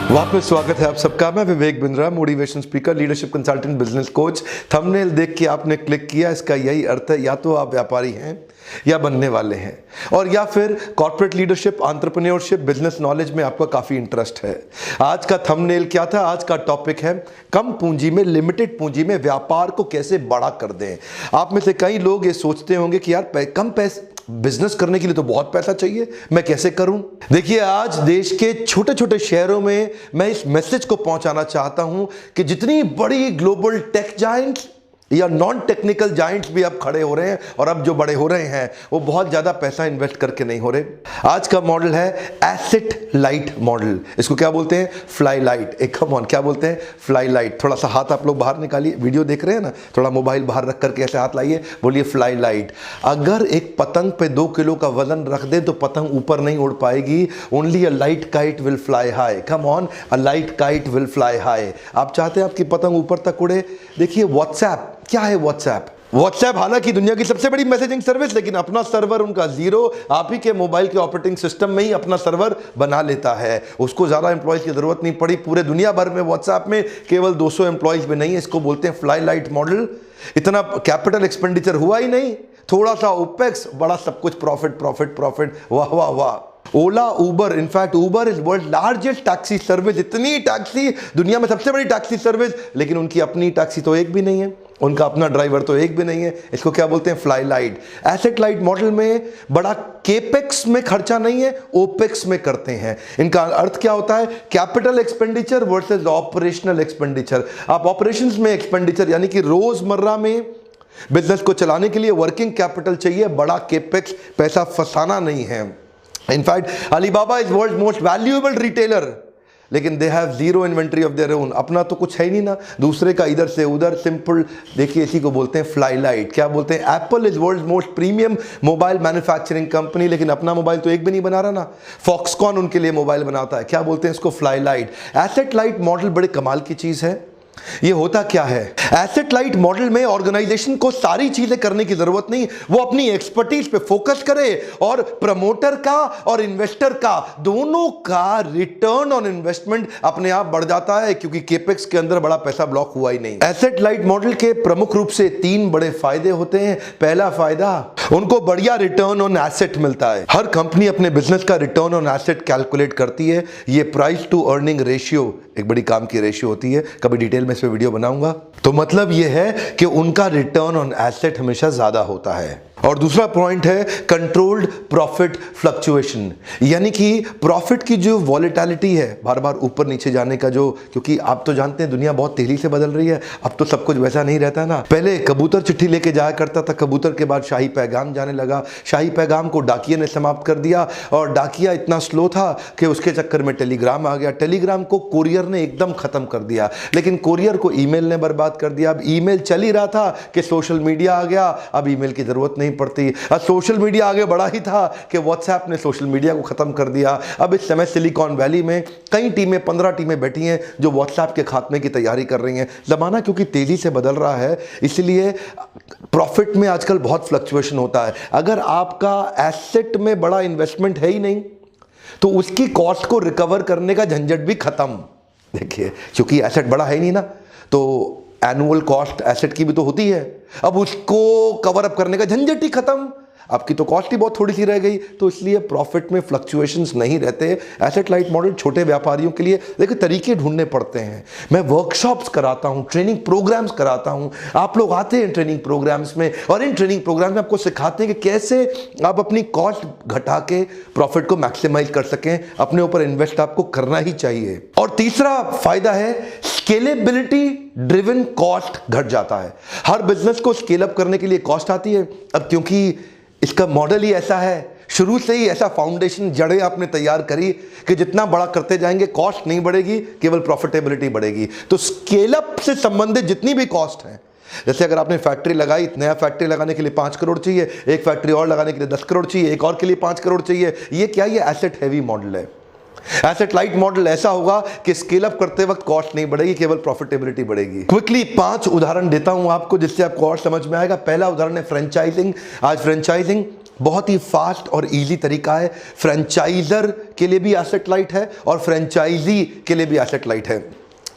वापस स्वागत है आप सबका। मैं Vivek Bindra, motivation speaker, leadership consultant, business coach. Thumbnail देख के आपने क्लिक किया, इसका यही अर्थ है या तो आप व्यापारी हैं या बनने वाले हैं, और या फिर corporate leadership, entrepreneurship, business knowledge में आपका काफ़ी इंटरेस्ट है। आज का थंबनेल क्या था? आज का टॉपिक है कम पूंजी में, लिमिटेड पूंजी में व्यापार को कैसे बड़ा कर दें। आप में से कई लोग ये सोचते होंगे कि यार कम पैसे बिजनेस करने के लिए तो बहुत पैसा चाहिए, मैं कैसे करूं? देखिए, आज देश के छोटे छोटे शहरों में मैं इस मैसेज को पहुंचाना चाहता हूं कि जितनी बड़ी ग्लोबल टेक जायंट्स या नॉन टेक्निकल जायंट्स भी अब खड़े हो रहे हैं, और अब जो बड़े हो रहे हैं वो बहुत ज्यादा पैसा इन्वेस्ट करके नहीं हो रहे। आज का मॉडल है एसेट लाइट मॉडल। इसको क्या बोलते हैं? Fly light. एक कम ऑन, क्या बोलते हैं? Fly light. थोड़ा सा हाथ आप लोग बाहर निकालिए, वीडियो देख रहे हैं ना, थोड़ा मोबाइल बाहर रख करके ऐसे हाथ लाइए, बोलिए फ्लाई लाइट। अगर एक पतंग पे 2 किलो का वजन रख दे तो पतंग ऊपर नहीं उड़ पाएगी। Only a light kite will fly high. Come on, a light kite will fly high. आप चाहते हैं आपकी पतंग ऊपर तक उड़े? देखिए, व्हाट्सएप क्या है? व्हाट्सएप हालांकि दुनिया की सबसे बड़ी मैसेजिंग सर्विस, लेकिन अपना सर्वर उनका जीरो। आप ही के मोबाइल के ऑपरेटिंग सिस्टम में ही अपना सर्वर बना लेता है। उसको ज्यादा एम्प्लॉयज की जरूरत नहीं पड़ी। पूरे दुनिया भर में व्हाट्सएप में केवल 200 एम्प्लॉयज में नहीं है। इसको बोलते हैं फ्लाई लाइट मॉडल। इतना कैपिटल एक्सपेंडिचर हुआ ही नहीं, थोड़ा सा ओपेक्स, बड़ा सब कुछ प्रॉफिट प्रॉफिट प्रॉफिट। वाह वाह वाह। Ola, Uber, in fact Uber is world largest taxi service. इतनी टैक्सी, दुनिया में सबसे बड़ी टैक्सी सर्विस, लेकिन उनकी अपनी टैक्सी तो एक भी नहीं है, उनका अपना ड्राइवर तो एक भी नहीं है। इसको क्या बोलते हैं? Fly light. Asset light model में बड़ा केपेक्स में खर्चा नहीं है, ओपेक्स में करते हैं। इनका अर्थ क्या होता है? Capital expenditure versus operational expenditure. आप ऑपरेशंस में एक्सपेंडिचर यानी कि रोजमर्रा में बिजनेस को चलाने के लिए वर्किंग कैपिटल चाहिए, बड़ा केपेक्स, पैसा फंसाना नहीं है। In fact Alibaba is world most valuable retailer, लेकिन they have zero inventory of their own. अपना तो कुछ है ही नहीं ना, दूसरे का इधर से उधर, सिंपल। देखिए, इसी को बोलते हैं फ्लाई लाइट। क्या बोलते हैं? Apple is world most premium mobile manufacturing company, लेकिन अपना मोबाइल तो एक भी नहीं बना रहा ना। फॉक्सकॉन उनके लिए मोबाइल बनाता है। क्या बोलते हैं इसको? Fly light. Asset light model बड़े कमाल की चीज है। ये होता क्या है? एसेट लाइट मॉडल में ऑर्गेनाइजेशन को सारी चीजें करने की जरूरत नहीं, वो अपनी एक्सपर्टीज पे फोकस करे, और प्रमोटर का और इन्वेस्टर का, दोनों का रिटर्न ऑन इन्वेस्टमेंट अपने आप बढ़ जाता है, क्योंकि केपेक्स के अंदर बड़ा पैसा ब्लॉक हुआ ही नहीं। एसेट लाइट मॉडल के प्रमुख रूप से 3 बड़े फायदे होते हैं। पहला फायदा, उनको बढ़िया रिटर्न ऑन एसेट मिलता है। हर कंपनी अपने बिजनेस का रिटर्न ऑन एसेट कैलकुलेट करती है। ये प्राइस टू अर्निंग रेशियो एक बड़ी काम की रेशियो होती है, कभी डिटेल में इस पे वीडियो बनाऊंगा। तो मतलब ये है कि उनका रिटर्न ऑन एसेट हमेशा ज्यादा होता है। और दूसरा पॉइंट है कंट्रोल्ड प्रॉफिट फ्लक्चुएशन, यानी कि प्रॉफिट की जो वॉलेटिलिटी है, बार बार ऊपर नीचे जाने का जो, क्योंकि आप तो जानते हैं दुनिया बहुत तेजी से बदल रही है, अब तो सब कुछ वैसा नहीं रहता ना। पहले कबूतर चिट्ठी लेके जाया करता था, कबूतर के बाद शाही पैगाम जाने लगा, शाही पैगाम को डाकिये ने समाप्त कर दिया, और डाकिया इतना स्लो था कि उसके चक्कर में टेलीग्राम आ गया। टेलीग्राम को कोरियर ने एकदम खत्म कर दिया, लेकिन कोरियर को ईमेल ने बर्बाद कर दिया। अब ईमेल चल ही रहा था कि सोशल मीडिया आ गया, अब ईमेल की जरूरत नहीं पड़ती। अब सोशल मीडिया आगे बढ़ा ही था कि व्हाट्सएप ने सोशल मीडिया को खत्म कर दिया। अब इस समय सिलिकॉन वैली में कई टीमें, 15 टीमें बैठी हैं जो व्हाट्सएप के खात्मे की तैयारी कर रही हैं। जमाना क्योंकि तेजी से बदल रहा है, इसलिए प्रॉफिट में आजकल बहुत फ्लक्चुएशन होता है। अगर आपका एसेट में बड़ा इन्वेस्टमेंट है ही नहीं, तो उसकी कॉस्ट को रिकवर करने का झंझट भी खत्म। देखिए, क्योंकि एसेट बड़ा है ही नहीं ना, तो एनुअल कॉस्ट एसेट की भी तो होती है, अब उसको कवर अप करने का झंझट ही खत्म। आपकी तो कॉस्ट ही बहुत थोड़ी सी रह गई, तो इसलिए प्रॉफिट में फ्लक्चुएशंस नहीं रहते। एसेट लाइट मॉडल छोटे व्यापारियों के लिए देखिए तरीके ढूंढने पड़ते हैं। मैं वर्कशॉप्स कराता हूं, ट्रेनिंग प्रोग्राम्स कराता हूं, आप लोग आते हैं ट्रेनिंग प्रोग्राम्स में, और इन ट्रेनिंग प्रोग्राम में आपको सिखाते हैं कि कैसे आप अपनी कॉस्ट घटा के प्रॉफिट को मैक्सिमाइज कर सकें। अपने ऊपर इन्वेस्ट आपको करना ही चाहिए। और तीसरा फायदा है स्केलेबिलिटी ड्रिवन कॉस्ट घट जाता है। हर बिजनेस को स्केल अप करने के लिए कॉस्ट आती है। अब क्योंकि इसका मॉडल ही ऐसा है, शुरू से ही ऐसा फाउंडेशन, जड़ें आपने तैयार करी कि जितना बड़ा करते जाएंगे कॉस्ट नहीं बढ़ेगी, केवल प्रॉफिटेबिलिटी बढ़ेगी। तो स्केल अप से संबंधित जितनी भी कॉस्ट है, जैसे अगर आपने फैक्ट्री लगाई, नया फैक्ट्री लगाने के लिए 5 करोड़ चाहिए, एक फैक्ट्री और लगाने के लिए 10 करोड़ चाहिए, एक और के लिए 5 करोड़ चाहिए। ये क्या? ये एसेट हैवी मॉडल है। एसेट लाइट मॉडल ऐसा होगा कि स्केल अप करते वक्त कॉस्ट नहीं बढ़ेगी, केवल प्रॉफिटेबिलिटी बढ़ेगी। क्विकली 5 उदाहरण देता हूं आपको, जिससे आपको और समझ में आएगा। पहला उदाहरण है फ्रेंचाइजिंग। आज फ्रेंचाइजिंग बहुत ही फास्ट और इजी तरीका है। फ्रेंचाइजर के लिए भी एसेट लाइट है और फ्रेंचाइजी के लिए भी एसेट लाइट है।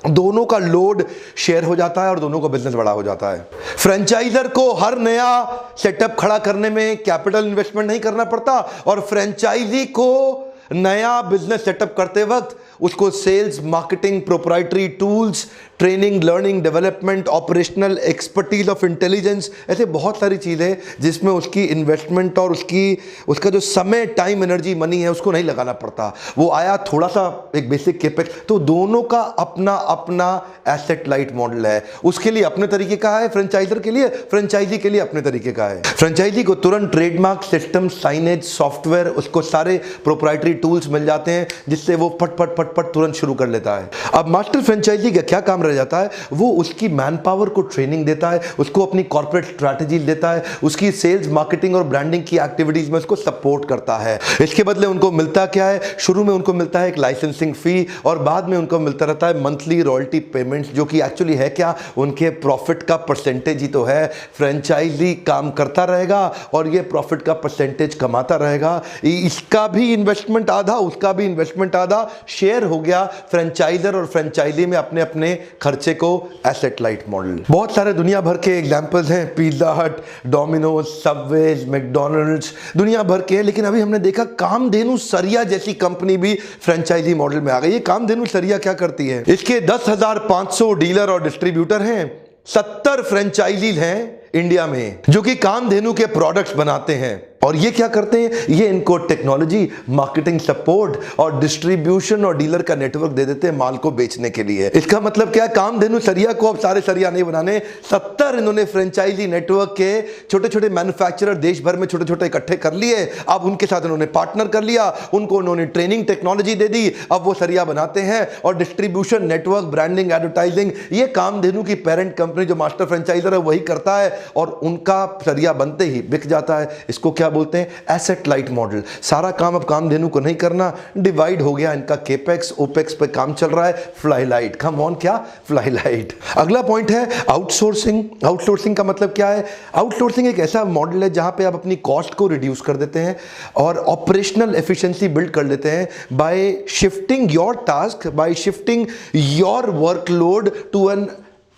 दोनों का लोड शेयर हो जाता है और दोनों का बिजनेस बड़ा हो जाता है। फ्रेंचाइजर को हर नया सेटअप खड़ा करने में कैपिटल इन्वेस्टमेंट नहीं करना पड़ता और फ्रेंचाइजी को नया बिजनेस सेटअप करते वक्त उसको sales, marketing, proprietary tools, training, learning, development, operational expertise of intelligence, ऐसे बहुत सारी चीज़ें जिसमें उसकी इन्वेस्टमेंट और उसका जो समय, टाइम, एनर्जी, मनी है उसको नहीं लगाना पड़ता। वो आया थोड़ा सा एक बेसिक केपेक्स। तो दोनों का अपना अपना एसेट लाइट मॉडल है। उसके लिए अपने तरीके का है, फ्रेंचाइजर के लिए, फ्रेंचाइजी के लिए अपने तरीके का है। फ्रेंचाइजी को तुरंत ट्रेडमार्क, सिस्टम, साइनेज, सॉफ्टवेयर, उसको सारे प्रोप्राइटरी टूल्स मिल जाते हैं जिससे वो पट पट पट पट तुरंत शुरू कर लेता है। अब मास्टर फ्रेंचाइजी का क्या काम रह जाता है? वो उसकी मैन पावर को ट्रेनिंग देता है, उसको अपनी कॉर्पोरेट स्ट्रैटेजी देता है, उसकी सेल्स, मार्केटिंग और ब्रांडिंग की एक्टिविटीज में उसको सपोर्ट करता है। इसके बदले उनको मिलता क्या है? शुरू में उनको मिलता है एक लाइसेंसिंग फी और बाद में उनको मिलता रहता है मंथली रॉयल्टी पेमेंट्स, जो कि एक्चुअली है क्या? उनके प्रॉफिट का परसेंटेज ही तो है। फ्रेंचाइजी काम करता रहेगा और ये प्रॉफिट का परसेंटेज कमाता रहेगा। इसका भी इन्वेस्टमेंट आधा, उसका भी इन्वेस्टमेंट आधा, शेयर हो गया फ्रेंचाइजर और फ्रेंचाइजी में अपने अपने खर्चे को। एसेट लाइट मॉडल बहुत सारे दुनिया भर के एग्जांपल्स हैं, पिज्जा हट, डोमिनोज, सबवेज, मैकडॉनल्ड्स, दुनिया भर के। लेकिन अभी हमने देखा कामधेनु सरिया जैसी कंपनी भी फ्रेंचाइजी मॉडल में आ गई है। कामधेनु सरिया क्या करती है? इसके 10,500 डीलर और डिस्ट्रीब्यूटर हैं, 70 फ्रेंचाइजीज हैं इंडिया में जो कि कामधेनु के प्रोडक्ट्स बनाते हैं। और ये क्या करते हैं? ये इनको टेक्नोलॉजी, मार्केटिंग सपोर्ट और डिस्ट्रीब्यूशन और डीलर का नेटवर्क दे देते हैं माल को बेचने के लिए। इसका मतलब क्या है? कामधेनु सरिया को अब सारे सरिया नहीं बनाने, 70 इन्होंने फ्रेंचाइजी नेटवर्क के छोटे छोटे मैन्युफैक्चरर देश भर में छोटे छोटे इकट्ठे कर लिए। अब उनके साथ इन्होंने पार्टनर कर लिया, उनको उन्होंने ट्रेनिंग, टेक्नोलॉजी दे दी। अब वो सरिया बनाते हैं और डिस्ट्रीब्यूशन, नेटवर्क, ब्रांडिंग, एडवर्टाइजिंग, ये कामधेनु की पेरेंट कंपनी जो मास्टर फ्रेंचाइजर है वही करता है और उनका सरिया बनते ही बिक जाता है। इसको क्या बोलते हैं? Asset light model. सारा काम अब कामधेनु को नहीं करना, डिवाइड हो गया इनका केपेक्स, ओपेक्स पे काम चल रहा है। फ्लाई लाइट, कम ऑन, क्या? Fly light. अगला पॉइंट है आउटसोर्सिंग। आउटसोर्सिंग का मतलब क्या है? आउटसोर्सिंग एक ऐसा मॉडल है जहां पे आप अपनी कॉस्ट को रिड्यूस कर देते हैं और ऑपरेशनल एफिशिएंसी बिल्ड कर लेते हैं by shifting your task, by shifting your workload to an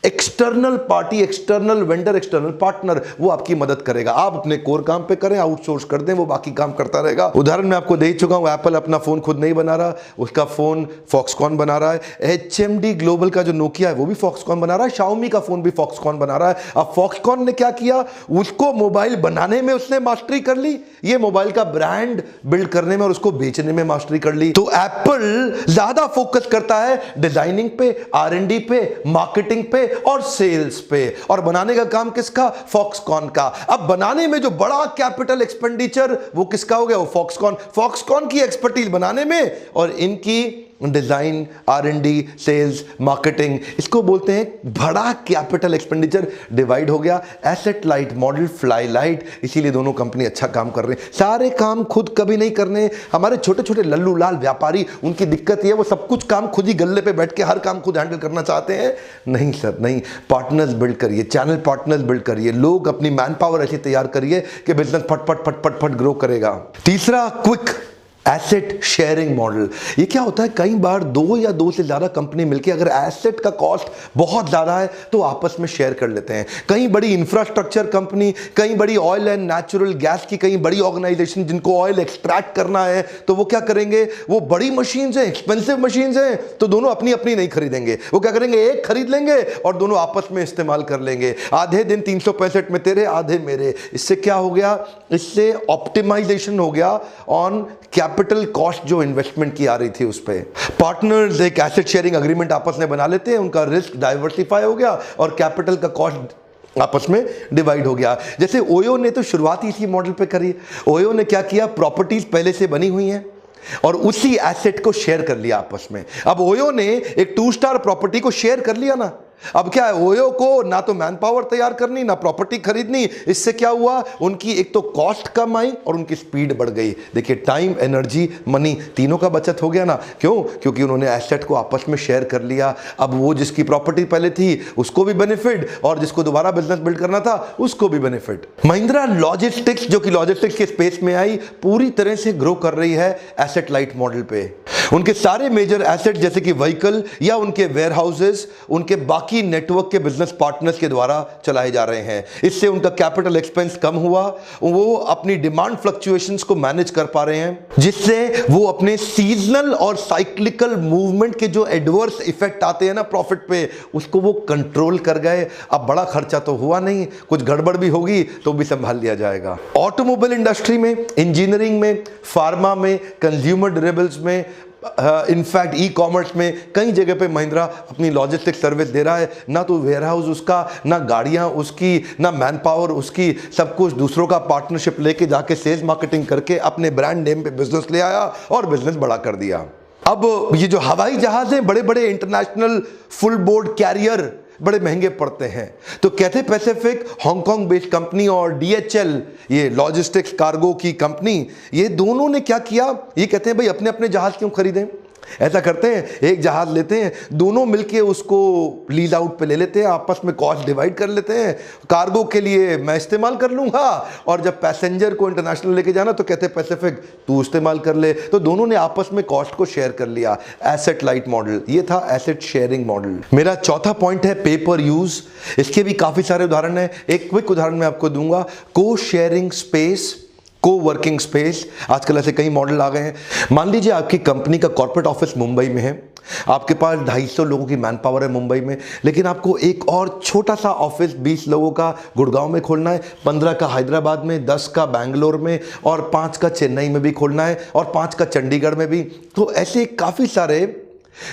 external party, external vendor, external partner. वो आपकी मदद करेगा। आप अपने कोर काम पे करें, आउटसोर्स कर दें, वो बाकी काम करता रहेगा। उदाहरण मैं आपको दे चुका हूं, एप्पल अपना फोन खुद नहीं बना रहा, उसका फोन फॉक्सकॉन बना रहा है। HMD ग्लोबल का जो नोकिया है वो भी फॉक्सकॉन बना रहा है। शाओमी का फोन भी फॉक्सकॉन बना रहा है। अब फॉक्सकॉन ने क्या किया? उसको मोबाइल बनाने में उसने मास्टरी कर ली, ये मोबाइल का ब्रांड बिल्ड करने में और उसको बेचने में मास्टरी कर ली। तो एप्पल ज्यादा फोकस करता है डिजाइनिंग पे, R&D पे, मार्केटिंग पे और सेल्स पे। और बनाने का काम किसका? फॉक्सकॉन का। अब बनाने में जो बड़ा कैपिटल एक्सपेंडिचर वो किसका हो गया? वो फॉक्सकॉन। फॉक्सकॉन की एक्सपर्टीज बनाने में और इनकी डिजाइन, R&D, सेल्स, मार्केटिंग, इसको बोलते हैं बड़ा कैपिटल एक्सपेंडिचर डिवाइड हो गया। Asset light model, fly light. इसीलिए दोनों कंपनी अच्छा काम कर रहे हैं। सारे काम खुद कभी नहीं करने। हमारे छोटे छोटे लल्लू लाल व्यापारी, उनकी दिक्कत ये, वो सब कुछ काम खुद ही गल्ले पे बैठ के हर काम खुद हैंडल करना चाहते हैं। नहीं सर, नहीं। पार्टनर्स बिल्ड करिए, चैनल पार्टनर्स बिल्ड करिए, लोग अपनी मैन पावर ऐसी तैयार करिए कि बिजनेस फट फट फट फट फट ग्रो करेगा। तीसरा, क्विक एसेट शेयरिंग मॉडल। ये क्या होता है? कई बार दो या दो से ज्यादा कंपनी मिलकर अगर एसेट का कॉस्ट बहुत ज्यादा है तो आपस में शेयर कर लेते हैं। कई बड़ी इंफ्रास्ट्रक्चर कंपनी, कई बड़ी ऑयल एंड नेचुरल गैस की कई बड़ी ऑर्गेनाइजेशन जिनको ऑयल एक्सट्रैक्ट करना है, तो वो क्या करेंगे? वो बड़ी मशीन्स हैं, एक्सपेंसिव मशीन्स हैं, तो दोनों अपनी अपनी नहीं खरीदेंगे। वो क्या करेंगे? एक खरीद लेंगे और दोनों आपस में इस्तेमाल कर लेंगे। आधे दिन 365 में तेरे, आधे मेरे। इससे क्या हो गया? इससे ऑप्टिमाइजेशन हो गया ऑन कैपिटल कॉस्ट जो इन्वेस्टमेंट की आ रही थी उस पे। पार्टनर्स एक एसेट शेयरिंग एग्रीमेंट आपस में बना लेते हैं, उनका रिस्क डाइवर्सिफाई हो गया और कैपिटल का कॉस्ट आपस में डिवाइड हो गया। जैसे ओयो ने तो शुरुआत ही इसी मॉडल पे करी। ओयो ने क्या किया? प्रॉपर्टीज पहले से बनी हुई हैं और उसी एसेट को शेयर कर लिया आपस में। अब ओयो ने एक 2 स्टार प्रॉपर्टी को शेयर कर लिया ना, अब क्या है, ओयो को ना तो मैन पावर तैयार करनी ना प्रॉपर्टी खरीदनी, इससे क्या हुआ, उनकी एक तो कॉस्ट कम आई और उनकी स्पीड बढ़ गई। देखिए टाइम, एनर्जी, मनी तीनों का बचत हो गया ना। क्यों? क्योंकि उन्होंने एसेट को आपस में शेयर कर लिया। अब वो जिसकी प्रॉपर्टी पहले थी उसको भी बेनिफिट और जिसको दोबारा बिजनेस बिल्ड करना था उसको भी बेनिफिट। महिंद्रा लॉजिस्टिक्स जो कि लॉजिस्टिक्स के स्पेस में आई, पूरी तरह से ग्रो कर रही है एसेट लाइट मॉडल पे। उनके सारे मेजर एसेट जैसे कि व्हीकल या उनके वेयर हाउसेस उनके बाकी नेटवर्क के बिजनेस पार्टनर्स के द्वारा चलाए जा रहे हैं। इससे उनका कैपिटल एक्सपेंस कम हुआ, वो अपनी डिमांड फ्लक्चुएशंस को मैनेज कर पा रहे हैं, जिससे वो अपने सीजनल और साइक्लिकल मूवमेंट के जो एडवर्स इफेक्ट आते हैं ना प्रॉफिट पे, उसको वो कंट्रोल कर गए। अब बड़ा खर्चा तो हुआ नहीं, कुछ गड़बड़ भी होगी तो भी संभाल लिया जाएगा। ऑटोमोबाइल इंडस्ट्री में, इंजीनियरिंग में, फार्मा में, कंज्यूमर ड्यूरेबल्स में, इनफैक्ट ई कॉमर्स में कई जगह पे महिंद्रा अपनी लॉजिस्टिक सर्विस दे रहा है। ना तो वेयर हाउस उसका, ना गाड़ियां उसकी, ना मैन पावर उसकी, सब कुछ दूसरों का पार्टनरशिप लेके जाके सेल्स मार्केटिंग करके अपने ब्रांड नेम पे बिजनेस ले आया और बिजनेस बड़ा कर दिया। अब ये जो हवाई जहाज हैं, बड़े बड़े इंटरनेशनल फुल बोर्ड कैरियर बड़े महंगे पड़ते हैं, तो Cathay Pacific Hong Kong based company और DHL ये लॉजिस्टिक्स कार्गो की कंपनी, ये दोनों ने क्या किया, ये कहते हैं भाई अपने अपने जहाज क्यों खरीदें। ऐसा करते हैं, एक जहाज लेते हैं, दोनों मिलके उसको लीज आउट पे ले लेते हैं, आपस में कॉस्ट डिवाइड कर लेते हैं। कार्गो के लिए मैं इस्तेमाल कर लूंगा और जब पैसेंजर को इंटरनेशनल लेके जाना तो कहते पैसिफिक तू इस्तेमाल कर ले। तो दोनों ने आपस में कॉस्ट को शेयर कर लिया। एसेट लाइट मॉडल, ये था एसेट शेयरिंग मॉडल। मेरा चौथा पॉइंट है पे पर यूज। इसके भी काफी सारे उदाहरण है, एक क्विक उदाहरण मैं आपको दूंगा। को शेयरिंग स्पेस, को वर्किंग स्पेस, आजकल ऐसे कई मॉडल आ गए हैं। मान लीजिए आपकी कंपनी का कॉर्पोरेट ऑफिस मुंबई में है, आपके पास 250 लोगों की मैन पावर है मुंबई में, लेकिन आपको एक और छोटा सा ऑफिस 20 लोगों का गुड़गांव में खोलना है, 15 का हैदराबाद में, 10 का बैंगलोर में और 5 का चेन्नई में भी खोलना है और 5 का चंडीगढ़ में भी। तो ऐसे काफ़ी सारे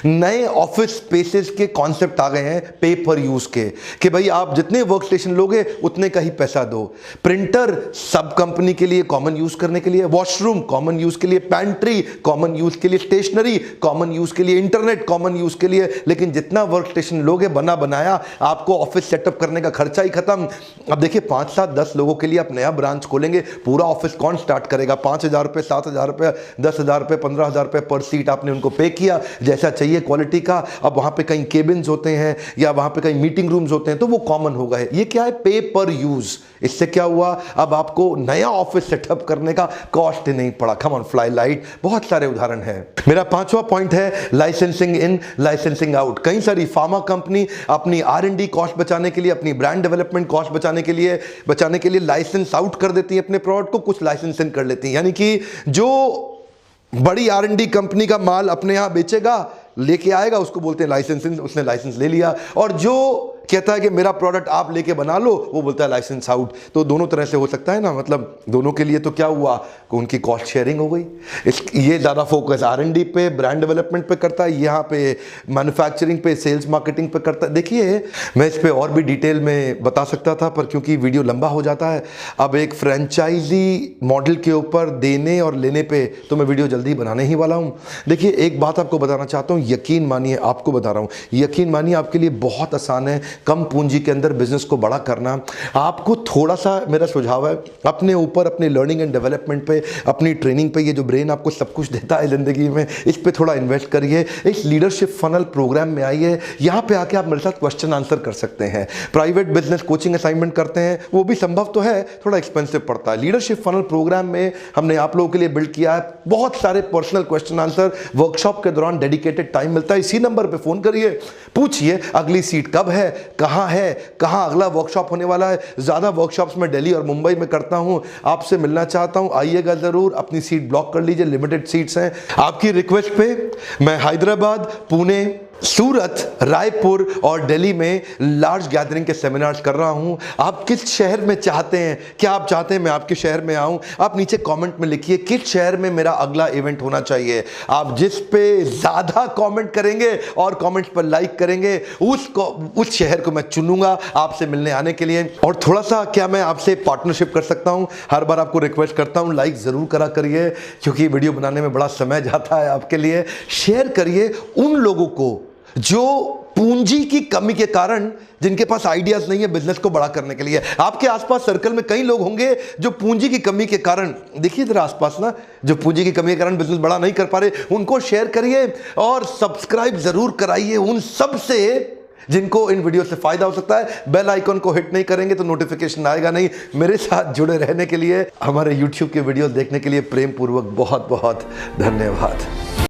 नए ऑफिस स्पेसेस के कॉन्सेप्ट आ गए हैं पे पर यूज के, कि भाई आप जितने वर्क स्टेशन लोगे उतने का ही पैसा दो। प्रिंटर सब कंपनी के लिए कॉमन यूज करने के लिए, वॉशरूम कॉमन यूज के लिए, पैंट्री कॉमन यूज के लिए, स्टेशनरी कॉमन यूज के लिए, इंटरनेट कॉमन यूज के लिए। लेकिन जितना वर्क स्टेशन लोगे बना बनाया, आपको ऑफिस सेटअप करने का खर्चा ही खत्म। अब देखिए 5, 7, 10 लोगों के लिए आप नया ब्रांच खोलेंगे, पूरा ऑफिस कौन स्टार्ट करेगा? 5,000 रुपये, 7,000 रुपये, 10,000 रुपये, 15,000 रुपये पर सीट आपने उनको पे किया, जैसा चाहिए क्वालिटी का। अब वहां पे कहीं केबिन्स होते हैं या वहां पे कहीं मीटिंग रूम्स होते हैं तो वो कॉमन हो गए। ये क्या है? पे पर यूज। इससे क्या हुआ, अब आपको नया ऑफिस सेटअप करने का कॉस्ट नहीं पड़ा। कम ऑन, फ्लाई लाइट, बहुत सारे उदाहरण हैं। मेरा 5वां पॉइंट है लाइसेंसिंग इन, लाइसेंसिंग आउट। कई सारी फार्मा कंपनी अपनी R&D कॉस्ट बचाने के लिए, अपनी ब्रांड डेवलपमेंट कॉस्ट बचाने के लिए लाइसेंस आउट कर देती है अपने प्रोडक्ट को, कुछ लाइसेंस इन कर लेती है। यानी कि जो बड़ी R&D कंपनी का माल अपने यहां बेचेगा, लेके आएगा, उसको बोलते हैं लाइसेंसिंग, उसने लाइसेंस ले लिया। और जो कहता है कि मेरा प्रोडक्ट आप लेके बना लो, वो बोलता है लाइसेंस आउट। तो दोनों तरह से हो सकता है ना, मतलब दोनों के लिए तो क्या हुआ कि उनकी कॉस्ट शेयरिंग हो गई। ये ज़्यादा फोकस R&D पे, ब्रांड डेवलपमेंट पे करता है, यहाँ पे मैन्युफैक्चरिंग पे, सेल्स मार्केटिंग पे करता है। देखिए मैं इस पे और भी डिटेल में बता सकता था, पर क्योंकि वीडियो लंबा हो जाता है, अब एक फ्रेंचाइजी मॉडल के ऊपर देने और लेने पे तो मैं वीडियो जल्दी बनाने ही वाला हूँ। देखिए एक बात आपको बताना चाहता हूँ, यकीन मानिए, आपको बता रहा हूँ, यकीन मानिए आपके लिए बहुत आसान है कम पूंजी के अंदर बिजनेस को बड़ा करना। आपको थोड़ा सा मेरा सुझाव है, अपने ऊपर, अपने लर्निंग एंड डेवलपमेंट पे, अपनी ट्रेनिंग पे, ये जो ब्रेन आपको सब कुछ देता है जिंदगी में, इस पे थोड़ा इन्वेस्ट करिए। इस लीडरशिप फनल प्रोग्राम में आइए, यहाँ पे आके आप मेरे साथ क्वेश्चन आंसर कर सकते हैं। प्राइवेट बिजनेस कोचिंग असाइनमेंट करते हैं, वो भी संभव तो है, थोड़ा एक्सपेंसिव पड़ता है। लीडरशिप फनल प्रोग्राम में हमने आप लोगों के लिए बिल्ड किया है बहुत सारे पर्सनल क्वेश्चन आंसर। वर्कशॉप के दौरान डेडिकेटेड टाइम मिलता है, इसी नंबर पे फोन करिए, पूछिए अगली सीट कब है, कहाँ है, कहाँ अगला वर्कशॉप होने वाला है। ज़्यादा वर्कशॉप्स मैं दिल्ली और मुंबई में करता हूँ, आपसे मिलना चाहता हूँ, आइएगा ज़रूर। अपनी सीट ब्लॉक कर लीजिए, लिमिटेड सीट्स हैं। आपकी रिक्वेस्ट पे मैं हैदराबाद, पुणे, सूरत, रायपुर और दिल्ली में लार्ज गैदरिंग के सेमिनार्स कर रहा हूं। आप किस शहर में चाहते हैं, क्या आप चाहते हैं मैं आपके शहर में आऊं? आप नीचे कमेंट में लिखिए किस शहर में मेरा अगला इवेंट होना चाहिए। आप जिस पे ज़्यादा कमेंट करेंगे और कमेंट्स पर लाइक करेंगे, उस शहर को मैं चुनूंगा आपसे मिलने आने के लिए। और थोड़ा सा क्या मैं आपसे पार्टनरशिप कर सकता हूं? हर बार आपको रिक्वेस्ट करता हूं, लाइक ज़रूर करा करिए, क्योंकि वीडियो बनाने में बड़ा समय जाता है आपके लिए। शेयर करिए उन लोगों को जो पूंजी की कमी के कारण जिनके पास आइडियाज नहीं है बिजनेस को बड़ा करने के लिए। आपके आसपास सर्कल में कई लोग होंगे जो पूंजी की कमी के कारण, देखिए इधर आसपास ना, जो पूंजी की कमी के कारण बिजनेस बड़ा नहीं कर पा रहे, उनको शेयर करिए और सब्सक्राइब जरूर कराइए उन सब से जिनको इन वीडियो से फायदा हो सकता है। बेल आइकन को हिट नहीं करेंगे तो नोटिफिकेशन आएगा नहीं। मेरे साथ जुड़े रहने के लिए, हमारे YouTube के वीडियो देखने के लिए प्रेम पूर्वक बहुत बहुत धन्यवाद।